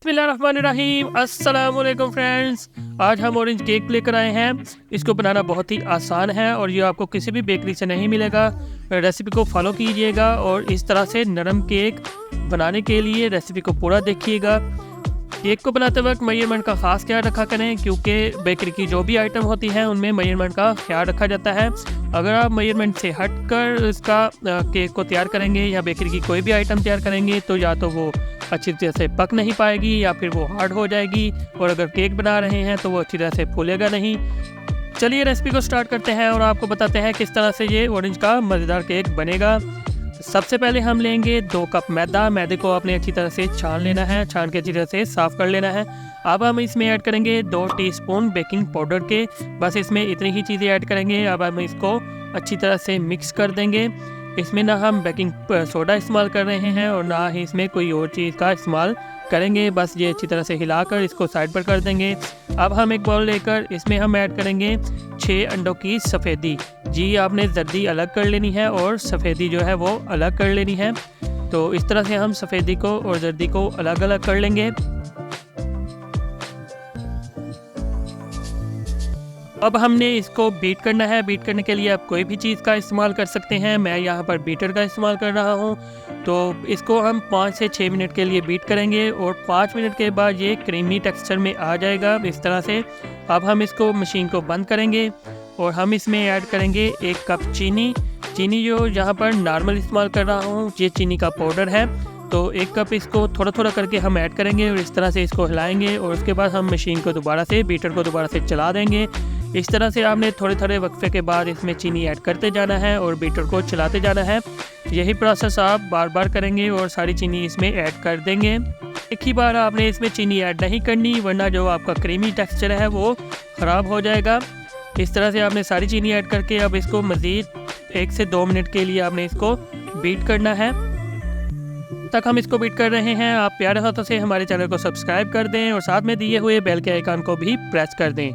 बिस्मिल्लाहिर्रहमानिर्रहीम। अस्सलाम वालेकुम फ्रेंड्स, आज हम ऑरेंज केक लेकर आए हैं। इसको बनाना बहुत ही आसान है और ये आपको किसी भी बेकरी से नहीं मिलेगा। रेसिपी को फॉलो कीजिएगा और इस तरह से नरम केक बनाने के लिए रेसिपी को पूरा देखिएगा। केक को बनाते वक्त मेजरमेंट का ख़ास ख्याल रखा करें, क्योंकि बेकरी की जो भी आइटम होती है उनमें मेजरमेंट का ख्याल रखा जाता है। अगर आप मेजरमेंट से हटकर इसका केक को तैयार करेंगे या बेकरी की कोई भी आइटम तैयार करेंगे तो या तो वो अच्छी तरह से पक नहीं पाएगी या फिर वो हार्ड हो जाएगी, और अगर केक बना रहे हैं तो वो अच्छी तरह से फूलेगा नहीं। चलिए रेसिपी को स्टार्ट करते हैं और आपको बताते हैं किस तरह से ये ऑरेंज का मज़ेदार केक बनेगा। सबसे पहले हम लेंगे 2 कप मैदा। मैदे को आपने अच्छी तरह से छान लेना है, छान के अच्छी तरह से साफ़ कर लेना है। अब हम इसमें ऐड करेंगे 2 टीस्पून बेकिंग पाउडर के। बस इसमें इतनी ही चीज़ें ऐड करेंगे। अब हम इसको अच्छी तरह से मिक्स कर देंगे। इसमें ना हम बेकिंग सोडा इस्तेमाल कर रहे हैं और ना ही इसमें कोई और चीज़ का इस्तेमाल करेंगे। बस ये अच्छी तरह से हिलाकर इसको साइड पर कर देंगे। अब हम एक बाउल लेकर इसमें हम ऐड करेंगे 6 अंडों की सफ़ेदी। जी, आपने जर्दी अलग कर लेनी है और सफ़ेदी जो है वो अलग कर लेनी है। तो इस तरह से हम सफ़ेदी को और जर्दी को अलग अलग कर लेंगे। अब हमने इसको बीट करना है। बीट करने के लिए आप कोई भी चीज़ का इस्तेमाल कर सकते हैं। मैं यहाँ पर बीटर का इस्तेमाल कर रहा हूँ। तो इसको हम 5 से 6 मिनट के लिए बीट करेंगे और 5 मिनट के बाद ये क्रीमी टेक्सचर में आ जाएगा इस तरह से। अब हम इसको मशीन को बंद करेंगे और हम इसमें ऐड करेंगे 1 कप चीनी। चीनी जो यहाँ पर नॉर्मल इस्तेमाल कर रहा हूँ, ये चीनी का पाउडर है। तो 1 कप इसको थोड़ा थोड़ा करके हम ऐड करेंगे और इस तरह से इसको हिलाएंगे और उसके बाद हम मशीन को दोबारा से बीटर को दोबारा से चला देंगे। इस तरह से आपने थोड़े थोड़े वक्फे के बाद इसमें चीनी ऐड करते जाना है और बीटर को चलाते जाना है। यही प्रोसेस आप बार बार करेंगे और सारी चीनी इसमें ऐड कर देंगे। एक ही बार आपने इसमें चीनी ऐड नहीं करनी, वरना जो आपका क्रीमी टेक्सचर है वो ख़राब हो जाएगा। इस तरह से आपने सारी चीनी ऐड करके अब इसको मज़ीद 1 से 2 मिनट के लिए आपने इसको बीट करना है। तक हम इसको बीट कर रहे हैं। आप प्यारे हाथों से हमारे चैनल को सब्सक्राइब कर दें और साथ में दिए हुए बेल के आइकन को भी प्रेस कर दें।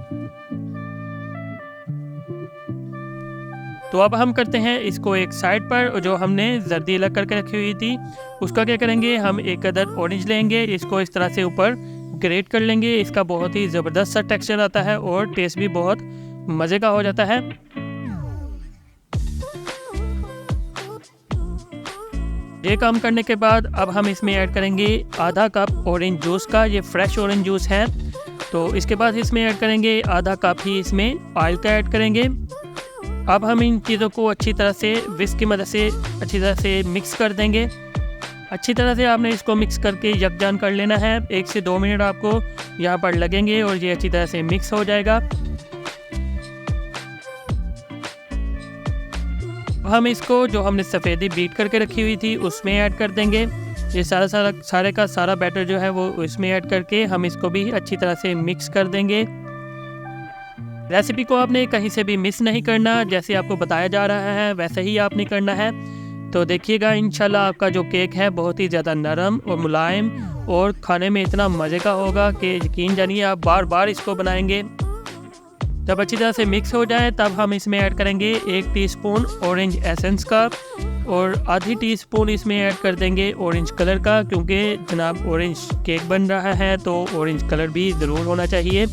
तो अब हम करते हैं इसको एक साइड पर। जो हमने जर्दी अलग करके रखी हुई थी उसका क्या करेंगे, हम 1 अदद ऑरेंज लेंगे, इसको इस तरह से ऊपर ग्रेट कर लेंगे। इसका बहुत ही ज़बरदस्त सा टेक्सचर आता है और टेस्ट भी बहुत मज़े का हो जाता है। ये काम करने के बाद अब हम इसमें ऐड करेंगे आधा कप ऑरेंज जूस का। ये फ्रेश ऑरेंज जूस है। तो इसके बाद इसमें ऐड करेंगे आधा कप ही इसमें ऑयल का ऐड करेंगे। अब हम इन चीज़ों को अच्छी तरह से विस्क की मदद से अच्छी तरह से मिक्स कर देंगे। अच्छी तरह से आपने इसको मिक्स करके यकजान कर लेना है। 1 से 2 मिनट आपको यहाँ पर लगेंगे और ये अच्छी तरह से मिक्स हो जाएगा। हम इसको जो हमने सफ़ेदी बीट करके रखी हुई थी उसमें ऐड कर देंगे। ये सारे का सारा बैटर जो है वो इसमें ऐड करके हम इसको भी अच्छी तरह से मिक्स कर देंगे। रेसिपी को आपने कहीं से भी मिस नहीं करना, जैसे आपको बताया जा रहा है वैसे ही आपने करना है। तो देखिएगा इंशाल्लाह आपका जो केक है बहुत ही ज़्यादा नरम और मुलायम और खाने में इतना मज़े का होगा कि यकीन जानिए आप बार बार इसको बनाएंगे। जब अच्छी तरह से मिक्स हो जाए तब हम इसमें ऐड करेंगे 1 टीस्पून ऑरेंज एसेंस का और आधी टीस्पून इसमें ऐड कर देंगे ऑरेंज कलर का, क्योंकि जनाब ऑरेंज केक बन रहा है तो ऑरेंज कलर भी ज़रूर होना चाहिए।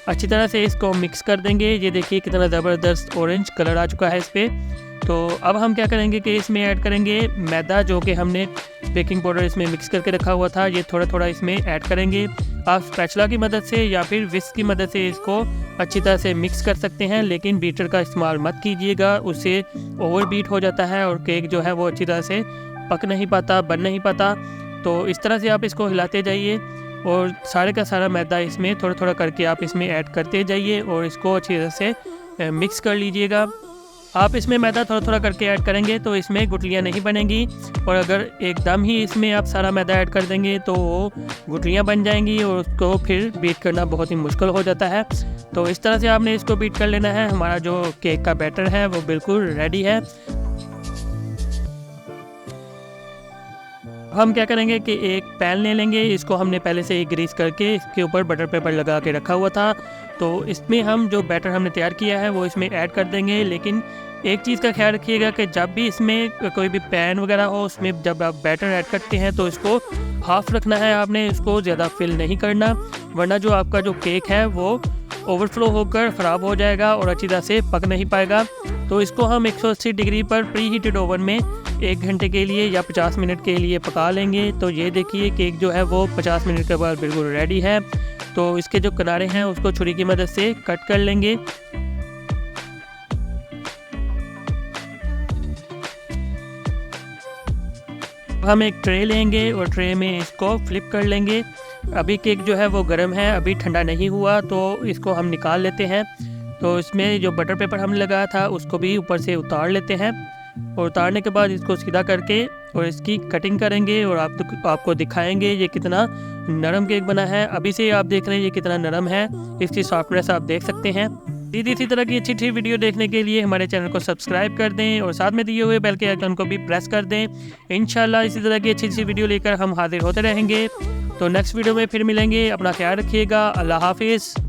अच्छी तरह से इसको मिक्स कर देंगे। ये देखिए कितना ज़बरदस्त ऑरेंज कलर आ चुका है इस पर। तो अब हम क्या करेंगे कि इसमें ऐड करेंगे मैदा, जो कि हमने बेकिंग पाउडर इसमें मिक्स करके रखा हुआ था। ये थोड़ा थोड़ा इसमें ऐड करेंगे। आप स्पैचुला की मदद से या फिर विस्क की मदद से इसको अच्छी तरह से मिक्स कर सकते हैं, लेकिन बीटर का इस्तेमाल मत कीजिएगा, उससे ओवर बीट हो जाता है और केक जो है वो अच्छी तरह से पक नहीं पाता, बन नहीं पाता। तो इस तरह से आप इसको हिलाते जाइए और सारे का सारा मैदा इसमें थोड़ा थोड़ा करके आप इसमें ऐड करते जाइए और इसको अच्छी तरह से मिक्स कर लीजिएगा। आप इसमें मैदा थोड़ा थोड़ा करके ऐड करेंगे तो इसमें गुठलियाँ नहीं बनेंगी, और अगर एकदम ही इसमें आप सारा मैदा ऐड कर देंगे तो वो गुठलियाँ बन जाएंगी और उसको फिर बीट करना बहुत ही मुश्किल हो जाता है। तो इस तरह से आपने इसको बीट कर लेना है। हमारा जो केक का बैटर है वो बिल्कुल रेडी है। हम क्या करेंगे कि एक पैन ले लेंगे। इसको हमने पहले से ही ग्रीस करके इसके ऊपर बटर पेपर लगा के रखा हुआ था। तो इसमें हम जो बैटर हमने तैयार किया है वो इसमें ऐड कर देंगे, लेकिन एक चीज़ का ख्याल रखिएगा कि जब भी इसमें कोई भी पैन वगैरह हो, उसमें जब आप बैटर ऐड करते हैं तो इसको हाफ़ रखना है आपने, इसको ज़्यादा फिल नहीं करना, वरना जो आपका जो केक है वो ओवरफ्लो होकर ख़राब हो जाएगा और अच्छी तरह से पक नहीं पाएगा। तो इसको हम 180 डिग्री पर प्री हीटेड ओवन में 1 घंटे के लिए या 50 मिनट के लिए पका लेंगे। तो ये देखिए केक जो है वो 50 मिनट के बाद बिल्कुल रेडी है। तो इसके जो किनारे हैं उसको छुरी की मदद से कट कर लेंगे। हम एक ट्रे लेंगे और ट्रे में इसको फ्लिप कर लेंगे। अभी केक जो है वो गर्म है, अभी ठंडा नहीं हुआ, तो इसको हम निकाल लेते हैं। तो इसमें जो बटर पेपर हमने लगाया था उसको भी ऊपर से उतार लेते हैं और उतारने के बाद इसको सीधा करके और इसकी कटिंग करेंगे और आपको दिखाएंगे ये कितना नरम केक बना है। अभी से आप देख रहे हैं ये कितना नरम है, इसकी सॉफ्टनेस आप देख सकते हैं। इसी तरह की अच्छी वीडियो देखने के लिए हमारे चैनल को सब्सक्राइब कर दें और साथ में दिए हुए बेल के आइकन को भी प्रेस कर दें। इंशाल्लाह इसी तरह की अच्छी वीडियो लेकर हम हाजिर होते रहेंगे। तो नेक्स्ट वीडियो में फिर मिलेंगे। अपना ख्याल रखिएगा। अल्लाह हाफिज़।